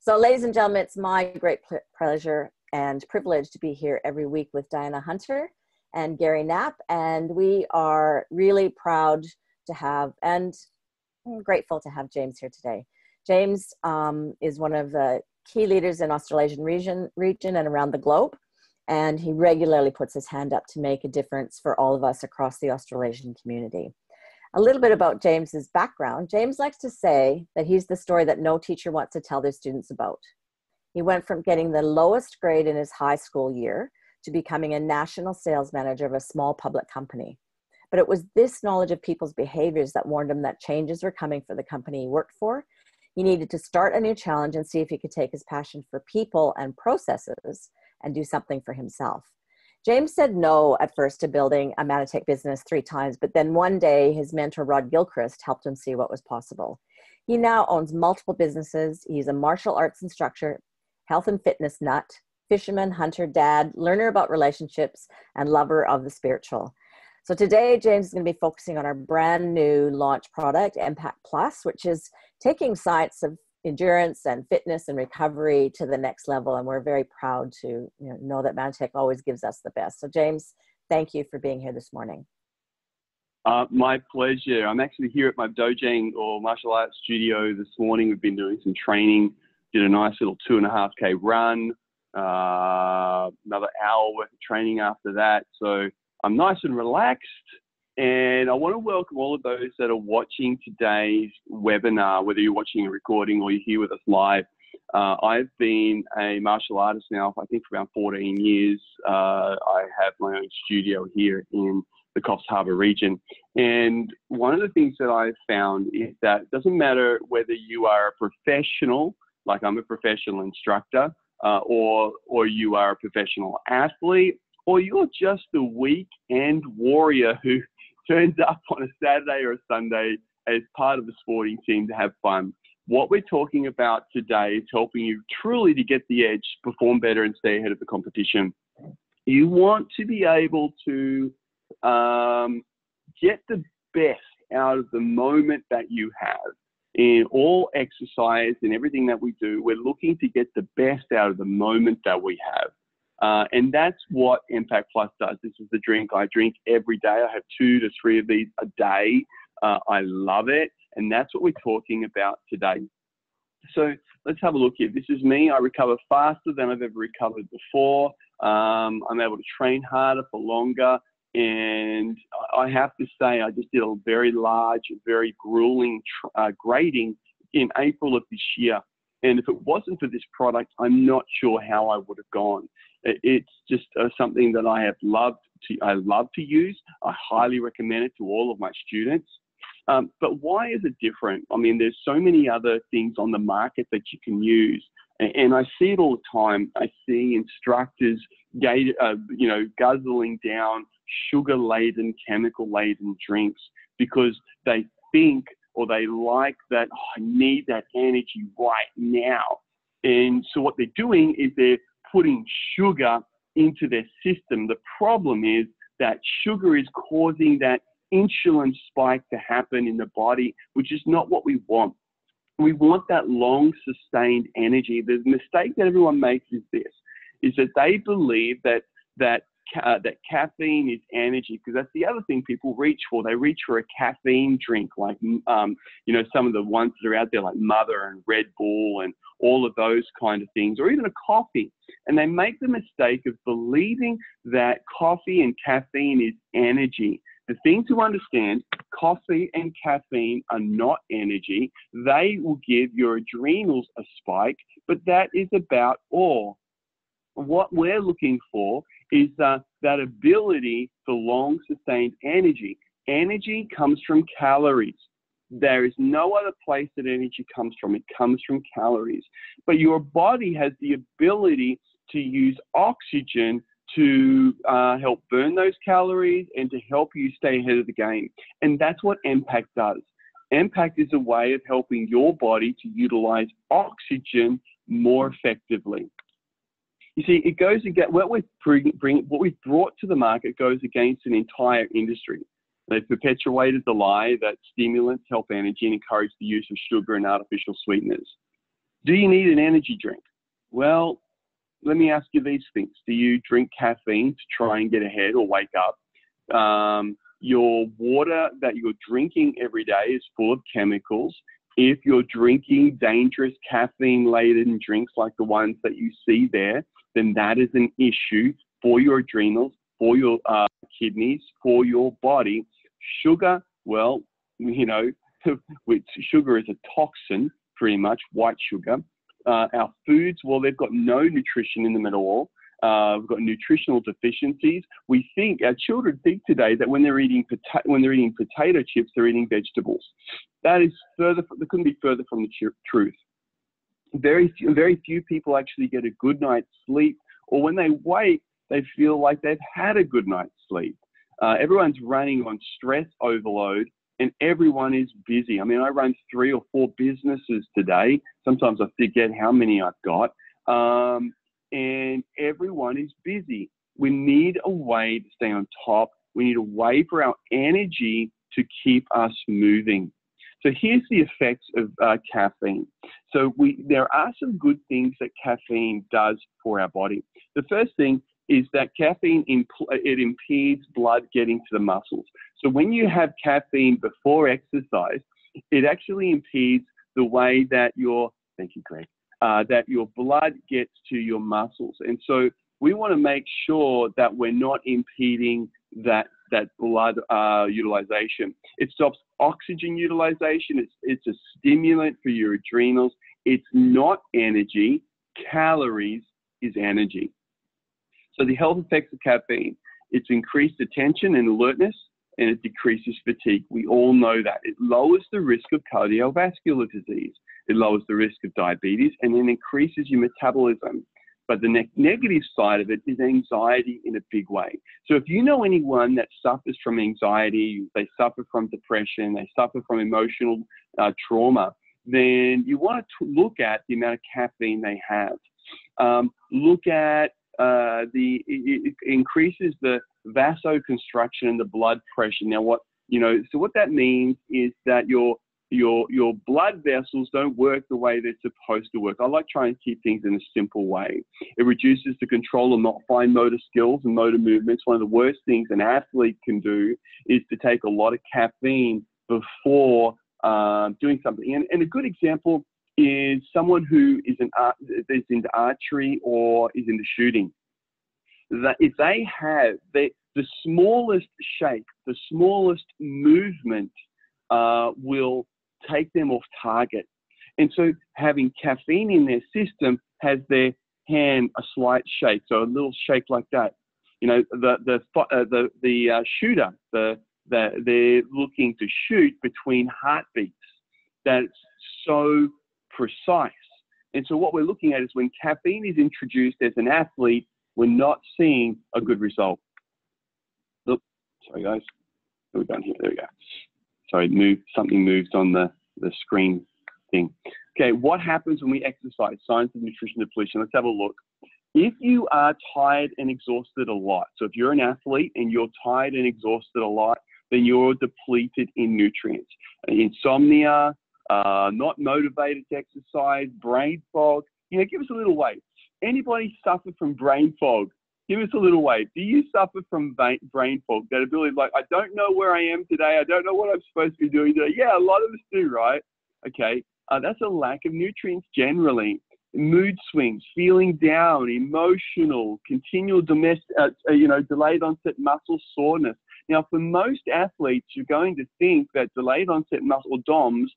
So ladies and gentlemen, it's my great pleasure and privilege to be here every week with Diana Hunter and Gary Knapp. And we are really proud to have and grateful to have James here today. James is one of the key leaders in Australasian region and around the globe. And he regularly puts his hand up to make a difference for all of us across the Australasian community. A little bit about James's background. James likes to say that he's the story that no teacher wants to tell their students about. He went from getting the lowest grade in his high school year to becoming a national sales manager of a small public company. But it was this knowledge of people's behaviors that warned him that changes were coming for the company he worked for. He needed to start a new challenge and see if he could take his passion for people and processes and do something for himself. James said no at first to building a Manatech business 3 times, but then one day his mentor, Rod Gilchrist, helped him see what was possible. He now owns multiple businesses. He's a martial arts instructor, health and fitness nut, fisherman, hunter, dad, learner about relationships, and lover of the spiritual. So today, James is going to be focusing on our brand new launch product, Empact Plus, which is taking science of endurance and fitness and recovery to the next level. And we're very proud to know that Manatech always gives us the best. So James, thank you for being here this morning. My pleasure. I'm actually here at my dojang or martial arts studio this morning. We've been doing some training, did a nice little 2.5K run, another hour worth of training after that. So I'm nice and relaxed. And I want to welcome all of those that are watching today's webinar, whether you're watching a recording or you're here with us live. I've been a martial artist now, I think, for around 14 years. I have my own studio here in the Coffs Harbour region. And one of the things that I've found is that it doesn't matter whether you are a professional, like I'm a professional instructor, or you are a professional athlete, or you're just a weekend warrior who turns up on a Saturday or a Sunday as part of the sporting team to have fun. What we're talking about today is helping you truly to get the edge, perform better, and stay ahead of the competition. You want to be able to get the best out of the moment that you have. In all exercise and everything that we do, we're looking to get the best out of the moment that we have. And that's what Empact Plus does. This is the drink I drink every day. I have 2 to 3 of these a day. I love it. And that's what we're talking about today. So let's have a look here. This is me. I recover faster than I've ever recovered before. I'm able to train harder for longer. And I have to say, I just did a very large, very grueling grading in April of this year. And if it wasn't for this product, I'm not sure how I would have gone. It's just something that I love to use. I highly recommend it to all of my students. But why is it different? I mean, there's so many other things on the market that you can use. And I see it all the time. I see instructors, guzzling down sugar-laden, chemical-laden drinks because they think or they like that, oh, I need that energy right now. And so what they're doing is they're putting sugar into their system. The problem is that sugar is causing that insulin spike to happen in the body, which is not what we want. We want that long sustained energy. The mistake that everyone makes is this, is that they believe that caffeine is energy, because that's the other thing people reach for. They reach for a caffeine drink like, some of the ones that are out there like Mother and Red Bull and all of those kind of things, or even a coffee. And they make the mistake of believing that coffee and caffeine is energy. The thing to understand, coffee and caffeine are not energy. They will give your adrenals a spike, but that is about all. What we're looking for is that ability for long sustained energy. Energy comes from calories. There is no other place that energy comes from. It comes from calories. But your body has the ability to use oxygen to help burn those calories and to help you stay ahead of the game. And that's what Empact does. Empact is a way of helping your body to utilize oxygen more effectively. You see, it goes against what we've brought to the market goes against an entire industry. They've perpetuated the lie that stimulants help energy and encourage the use of sugar and artificial sweeteners. Do you need an energy drink? Well, let me ask you these things. Do you drink caffeine to try and get ahead or wake up? Your water that you're drinking every day is full of chemicals. If you're drinking dangerous caffeine-laden drinks like the ones that you see there, then that is an issue for your adrenals, for your kidneys, for your body. Sugar, well, you know, sugar is a toxin, pretty much, white sugar. Our foods, well, they've got no nutrition in them at all. We've got nutritional deficiencies. We think, our children think today that when they're eating potato chips, they're eating vegetables. That couldn't be further from the truth. Very few people actually get a good night's sleep, or when they wake, they feel like they've had a good night's sleep. Everyone's running on stress overload, and everyone is busy. I mean, I run 3 or 4 businesses today. Sometimes I forget how many I've got. And everyone is busy. We need a way to stay on top. We need a way for our energy to keep us moving. So here's the effects of caffeine. So there are some good things that caffeine does for our body. The first thing is that caffeine, it impedes blood getting to the muscles. So when you have caffeine before exercise, it actually impedes the way that thank you, Greg, that your blood gets to your muscles. And so we want to make sure that we're not impeding that blood utilization. It stops oxygen utilization. It's a stimulant for your adrenals. It's not energy. Calories is energy. So the health effects of caffeine, it's increased attention and alertness, and it decreases fatigue. We all know that. It lowers the risk of cardiovascular disease. It lowers the risk of diabetes, and then increases your metabolism. But the negative side of it is anxiety in a big way. So if you know anyone that suffers from anxiety, they suffer from depression, they suffer from emotional trauma, then you want to look at the amount of caffeine they have. Look at it increases the vasoconstriction and the blood pressure. Now, what that means is that your blood vessels don't work the way they're supposed to work. I like trying to keep things in a simple way. It reduces the control of not fine motor skills and motor movements. One of the worst things an athlete can do is to take a lot of caffeine before doing something. And a good example is someone who is into archery or is into shooting. That if they have the smallest shake, the smallest movement will take them off target. And so having caffeine in their system has their hand a slight shake, so a little shake like that. You know, the shooter, they're looking to shoot between heartbeats. That's so precise. And so what we're looking at is when caffeine is introduced as an athlete, we're not seeing a good result. Look, sorry guys, what have we done here? There we go. Sorry, something moved on the screen thing. Okay, what happens when we exercise? Signs of nutrition depletion. Let's have a look. If you are tired and exhausted a lot, so if you're an athlete and you're tired and exhausted a lot, then you're depleted in nutrients. Insomnia, not motivated to exercise, brain fog. Give us a little wave. Anybody suffer from brain fog? Give us a little wave. Do you suffer from brain fog? That ability, like, I don't know where I am today. I don't know what I'm supposed to be doing today. Yeah, a lot of us do, right? Okay, that's a lack of nutrients generally. Mood swings, feeling down, emotional, continual delayed onset muscle soreness. Now, for most athletes, you're going to think that delayed onset muscle DOMS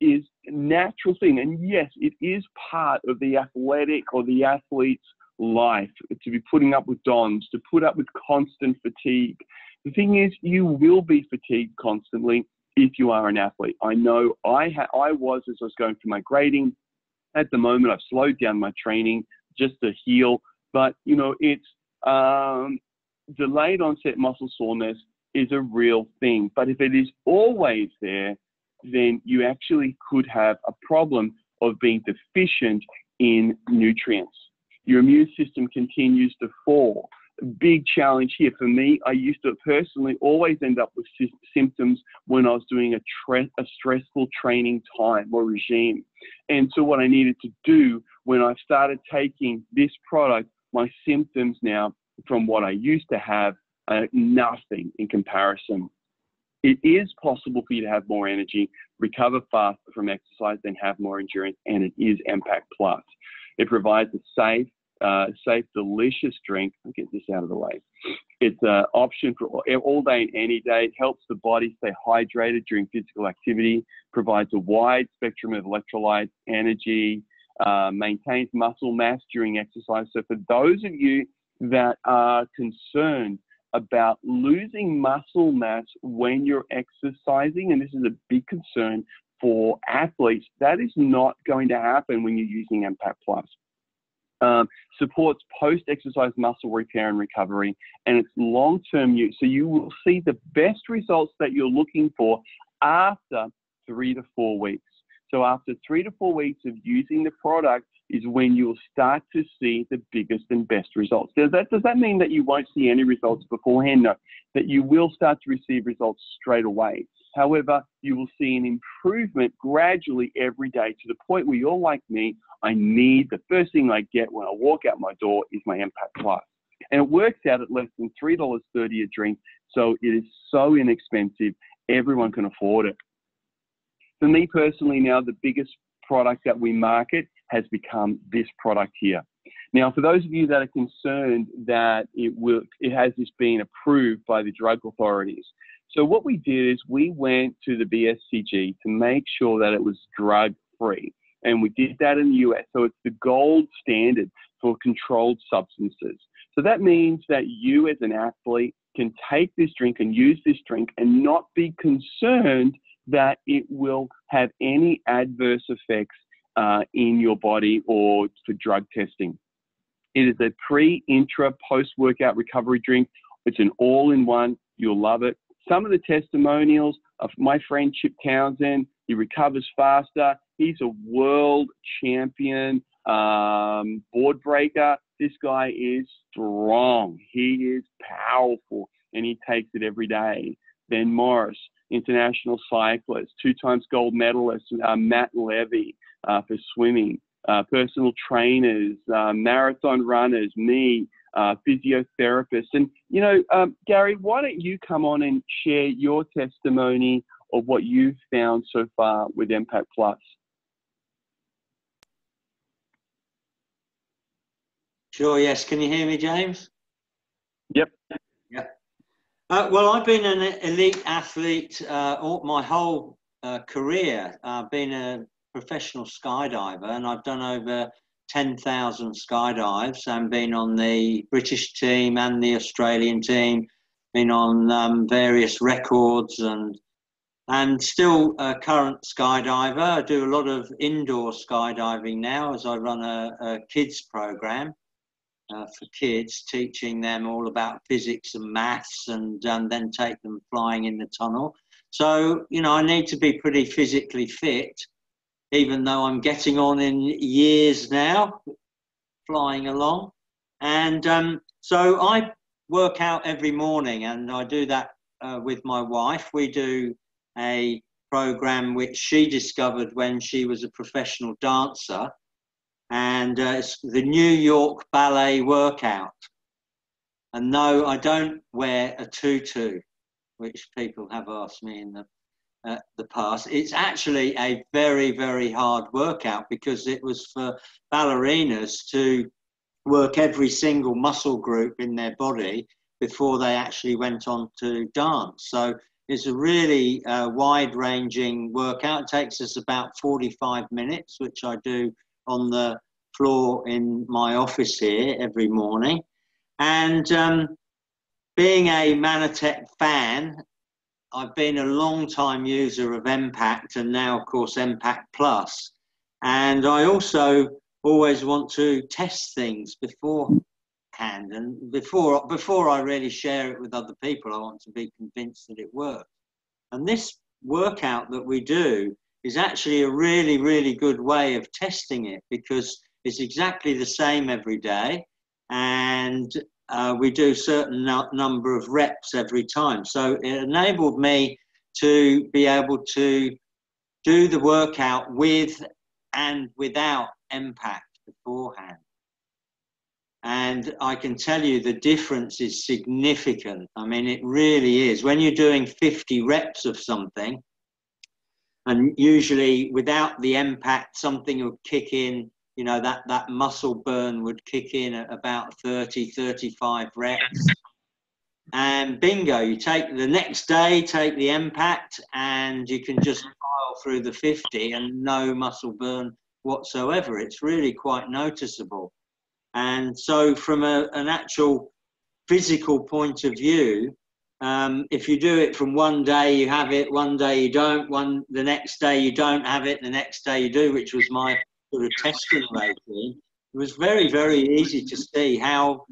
is a natural thing. And yes, it is part of the athletic or the athlete's life to be putting up with DOMS, to put up with constant fatigue. The thing is, you will be fatigued constantly if you are an athlete. I know I was as I was going through my grading. At the moment, I've slowed down my training just to heal. But, it's delayed onset muscle soreness is a real thing. But if it is always there, then you actually could have a problem of being deficient in nutrients. Your immune system continues to fall. big challenge here for me. I used to personally always end up with symptoms when I was doing a stressful training time or regime. And so what I needed to do when I started taking this product, my symptoms now from what I used to have are nothing in comparison. It is possible for you to have more energy, recover faster from exercise, and have more endurance, and it is Empact Plus. It provides a safe, delicious drink. I'll get this out of the way. It's an option for all day and any day. It helps the body stay hydrated during physical activity, provides a wide spectrum of electrolytes, energy, maintains muscle mass during exercise. So for those of you that are concerned about losing muscle mass when you're exercising, and this is a big concern for athletes, that is not going to happen when you're using Empact Plus. Supports post-exercise muscle repair and recovery, and it's long-term use. So you will see the best results that you're looking for after 3 to 4 weeks. So after 3 to 4 weeks of using the product is when you'll start to see the biggest and best results. Does that mean that you won't see any results beforehand? No, that you will start to receive results straight away. However, you will see an improvement gradually every day to the point where you're like me, the first thing I get when I walk out my door is my Empact Plus. And it works out at less than $3.30 a drink, so it is so inexpensive, everyone can afford it. For me personally now, the biggest product that we market has become this product here. Now, for those of you that are concerned that it has this been approved by the drug authorities. So what we did is we went to the BSCG to make sure that it was drug-free. And we did that in the US. So it's the gold standard for controlled substances. So that means that you as an athlete can take this drink and use this drink and not be concerned that it will have any adverse effects in your body or for drug testing. It is a pre, intra, post-workout recovery drink. It's an all-in-one. You'll love it. Some of the testimonials of my friend Chip Townsend, he recovers faster. He's a world champion board breaker. This guy is strong. He is powerful, and he takes it every day. Ben Morris, international cyclist, 2 times gold medalist, Matt Levy for swimming, personal trainers, marathon runners, me, physiotherapists. And, Gary, why don't you come on and share your testimony of what you've found so far with Empact Plus? Sure, yes. Can you hear me, James? Yep. Yeah. Well, I've been an elite athlete my whole career. I've been a professional skydiver, and I've done over 10,000 skydives and been on the British team and the Australian team, been on various records and still a current skydiver. I do a lot of indoor skydiving now as I run a kids program for kids, teaching them all about physics and maths and then take them flying in the tunnel. So, I need to be pretty physically fit, even though I'm getting on in years now, flying along. And so I work out every morning, and I do that with my wife. We do a program which she discovered when she was a professional dancer, and it's the New York Ballet Workout. And no, I don't wear a tutu, which people have asked me in the past. It's actually a very, very hard workout because it was for ballerinas to work every single muscle group in their body before they actually went on to dance. So it's a really wide-ranging workout. It takes us about 45 minutes, which I do on the floor in my office here every morning. And being a Manatech fan, I've been a long-time user of Empact and now, of course, Empact Plus. And I also always want to test things beforehand. And before I really share it with other people, I want to be convinced that it works. And this workout that we do is actually a really, really good way of testing it because it's exactly the same every day. And we do a certain number of reps every time. So it enabled me to be able to do the workout with and without Empact beforehand. And I can tell you the difference is significant. I mean, it really is. When you're doing 50 reps of something, and usually without the Empact, something would kick in, you know, that muscle burn would kick in at about 30, 35 reps. And bingo, you take the next day, take the Empact, and you can just pile through the 50 and no muscle burn whatsoever. It's really quite noticeable. And so from an actual physical point of view, if you do it from one day you have it, one day you don't, the next day you don't have it, the next day you do, which was my sort of testing regime, it was very, very easy to see how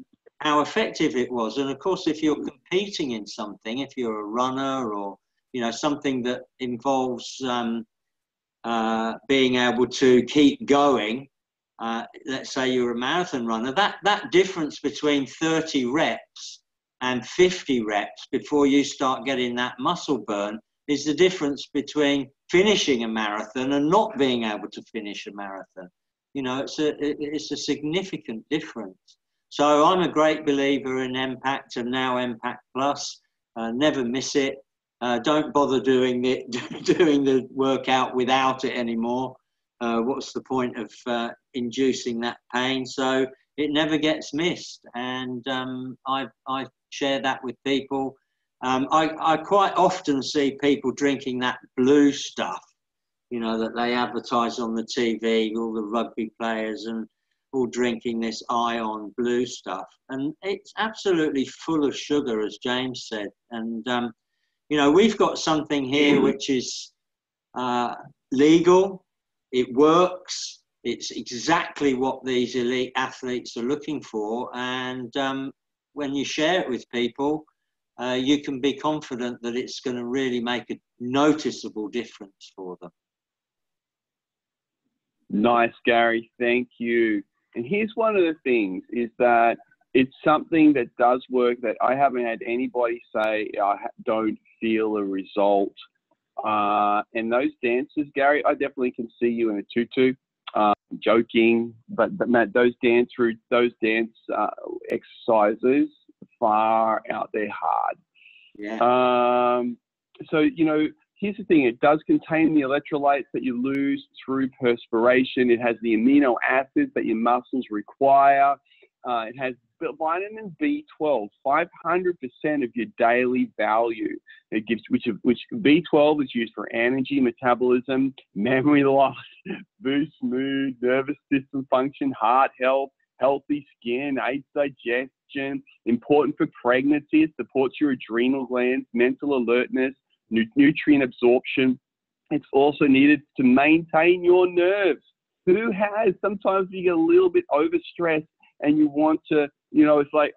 effective it was. And of course, if you're competing in something, if you're a runner or, you know, something that involves being able to keep going, let's say you're a marathon runner, that difference between 30 reps and 50 reps before you start getting that muscle burn is the difference between finishing a marathon and not being able to finish a marathon. You know, it's a significant difference. So I'm a great believer in Empact and now Empact Plus. Never miss it. Don't bother doing the workout without it anymore. What's the point of inducing that pain? So it never gets missed, and I share that with people. I quite often see people drinking that blue stuff, you know, that they advertise on the TV, all the rugby players and all drinking this ion blue stuff, and it's absolutely full of sugar, as James said. And you know, we've got something here which is legal. It works. It's exactly what these elite athletes are looking for. And when you share it with people, you can be confident that it's going to really make a noticeable difference for them. Nice, Gary. Thank you. And here's one of the things is that it's something that does work that I haven't had anybody say, I don't feel a result. And those dances, Gary, I definitely can see you in a tutu, joking, but Matt, those dance exercises far out there hard. Yeah. So, you know, here's the thing. It does contain the electrolytes that you lose through perspiration. It has the amino acids that your muscles require. It has vitamin B12, 500% of your daily value. It gives, which B12 is used for energy, metabolism, memory loss, boost mood, nervous system function, heart health, healthy skin, aids digestion, important for pregnancy. It supports your adrenal glands, mental alertness, nutrient absorption. It's also needed to maintain your nerves. Who has? Sometimes you get a little bit overstressed and you want to, you know, it's like,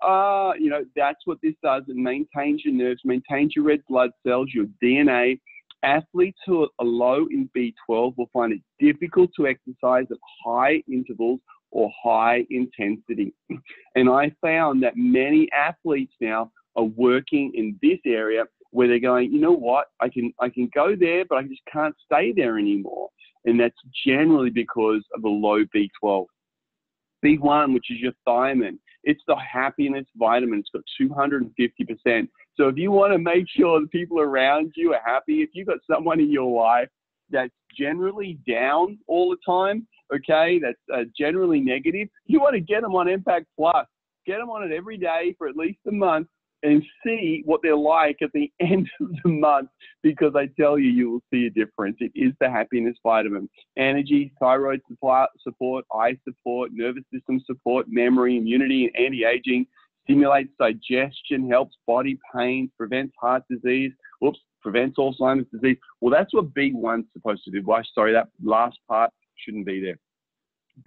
you know, that's what this does. It maintains your nerves, maintains your red blood cells, your DNA. Athletes who are low in B12 will find it difficult to exercise at high intervals or high intensity. And I found that many athletes now are working in this area where they're going, you know what, I can go there, but I just can't stay there anymore. And that's generally because of a low B12. B1, which is your thiamine, it's the happiness vitamin. It's got 250%. So if you want to make sure the people around you are happy, if you've got someone in your life that's generally down all the time, okay, that's generally negative, you want to get them on Empact Plus. Get them on it every day for at least a month and see what they're like at the end of the month, because I tell you, you will see a difference. It is the happiness vitamin. Energy, thyroid support, eye support, nervous system support, memory, immunity, and anti-aging, stimulates digestion, helps body pain, prevents heart disease, prevents Alzheimer's disease. Well, that's what B1's supposed to do. Well, sorry, that last part shouldn't be there.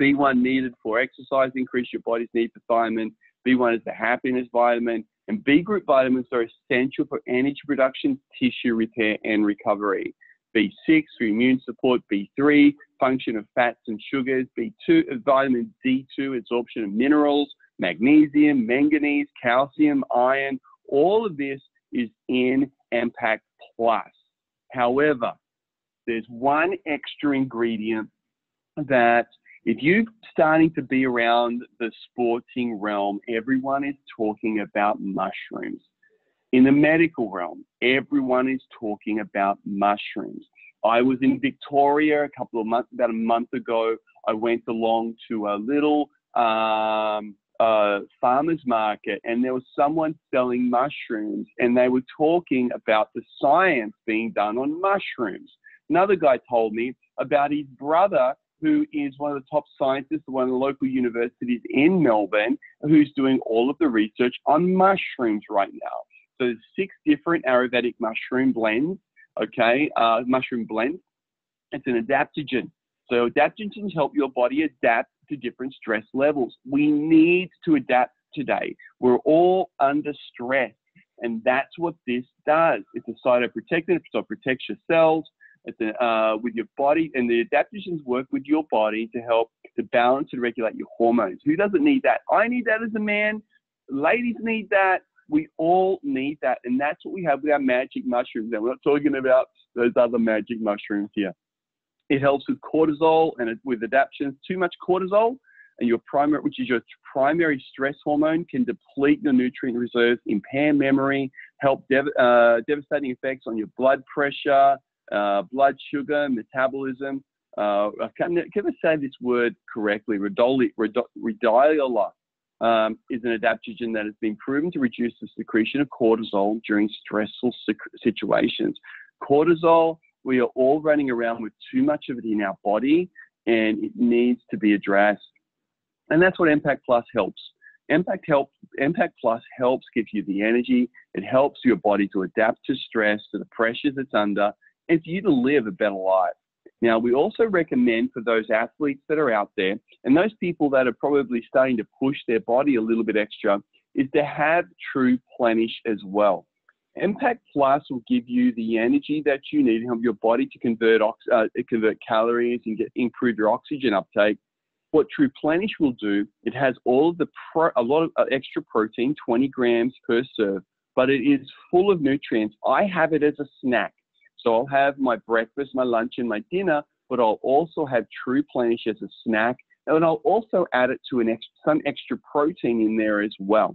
B1 needed for exercise, increase your body's need for thiamine. B1 is the happiness vitamin. And B group vitamins are essential for energy production, tissue repair, and recovery. B6 for immune support. B3, function of fats and sugars. B2, vitamin D2, absorption of minerals. magnesium, manganese, calcium, iron. All of this is in Empact Plus. However, there's one extra ingredient that if you're starting to be around the sporting realm, everyone is talking about mushrooms. In the medical realm, everyone is talking about mushrooms. I was in Victoria about a month ago. I went along to a little farmer's market, and there was someone selling mushrooms, and they were talking about the science being done on mushrooms. Another guy told me about his brother, who is one of the top scientists at one of the local universities in Melbourne, who's doing all of the research on mushrooms right now. So there's 6 different Ayurvedic mushroom blends, okay, mushroom blends. It's an adaptogen. So adaptogens help your body adapt to different stress levels. We need to adapt today. We're all under stress, and that's what this does. It's a cytoprotectant, so it protects your cells. It's with your body, and the adaptogens work with your body to help to balance and regulate your hormones. Who doesn't need that? I need that as a man. Ladies need that. We all need that, and that's what we have with our magic mushrooms. And we're not talking about those other magic mushrooms here. It helps with cortisol and with adaptogens. Too much cortisol, and which is your primary stress hormone, can deplete your nutrient reserves, impair memory, help devastating effects on your blood pressure, blood sugar, metabolism. I can never say this word correctly. Rhodiola is an adaptogen that has been proven to reduce the secretion of cortisol during stressful situations. Cortisol, we are all running around with too much of it in our body, and it needs to be addressed. And that's what Empact Plus helps. Empact Plus helps give you the energy. It helps your body to adapt to stress, to the pressures it's under, and for you to live a better life. Now, we also recommend for those athletes that are out there, and those people that are probably starting to push their body a little bit extra, is to have True Plenish as well. Empact Plus will give you the energy that you need to help your body to convert calories and improve your oxygen uptake. What True Plenish will do, it has all of a lot of extra protein, 20 grams per serve, but it is full of nutrients. I have it as a snack. So I'll have my breakfast, my lunch, and my dinner, but I'll also have True Plenish as a snack, and I'll also add it to some extra protein in there as well.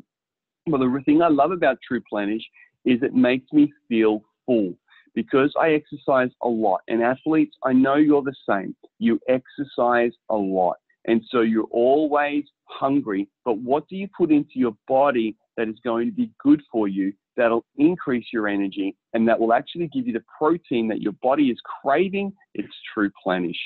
But the thing I love about True Plenish is it makes me feel full, because I exercise a lot. And athletes, I know you're the same. You exercise a lot, and so you're always hungry. But what do you put into your body that is going to be good for you, that'll increase your energy, and that will actually give you the protein that your body is craving? It's True Plenish.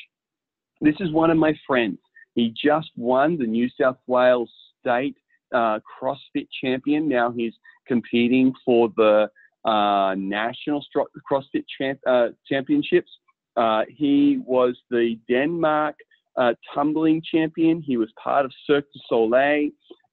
This is one of my friends. He just won the New South Wales State CrossFit champion. Now he's competing for the National CrossFit Championships. He was the Denmark tumbling champion. He was part of Cirque du Soleil,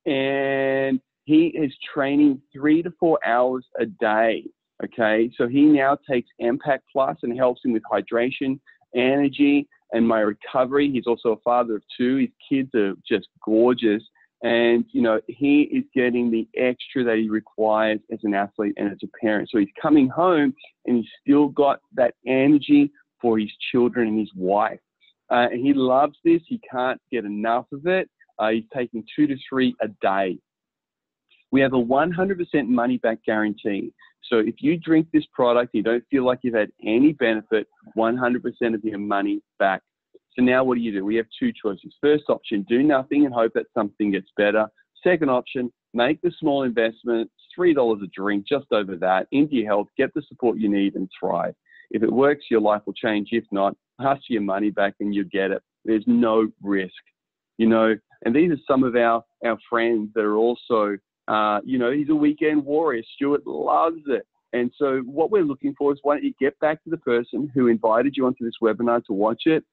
and he is training 3 to 4 hours a day. Okay, so he now takes Empact Plus and helps him with hydration, energy, and my recovery. He's also a father of 2. His kids are just gorgeous. And, you know, he is getting the extra that he requires as an athlete and as a parent. So he's coming home and he's still got that energy for his children and his wife. And he loves this. He can't get enough of it. He's taking 2 to 3 a day. We have a 100% money back guarantee. So if you drink this product, you don't feel like you've had any benefit, 100% of your money back. So now what do? We have 2 choices. First option, do nothing and hope that something gets better. Second option, make the small investment, $3 a drink, just over that, into your health, get the support you need and thrive. If it works, your life will change. If not, ask for your money back and you get it. There's no risk, you know. And these are some of our friends that are also, you know, he's a weekend warrior. Stuart loves it. And so what we're looking for is, why don't you get back to the person who invited you onto this webinar to watch it.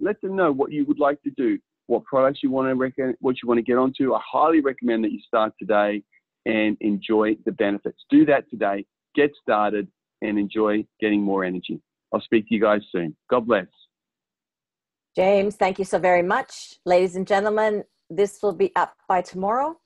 Let them know what you would like to do, what products you want to get onto. I highly recommend that you start today and enjoy the benefits. Do that today. Get started and enjoy getting more energy. I'll speak to you guys soon. God bless. James, thank you so very much. Ladies and gentlemen, this will be up by tomorrow.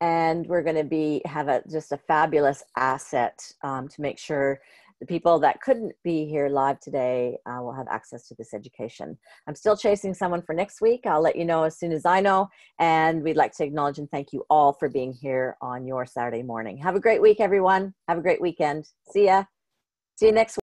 and we're going to have just a fabulous asset to make sure the people that couldn't be here live today will have access to this education. I'm still chasing someone for next week. I'll let you know as soon as I know. And we'd like to acknowledge and thank you all for being here on your Saturday morning. Have a great week, everyone. Have a great weekend. See ya. See you next week.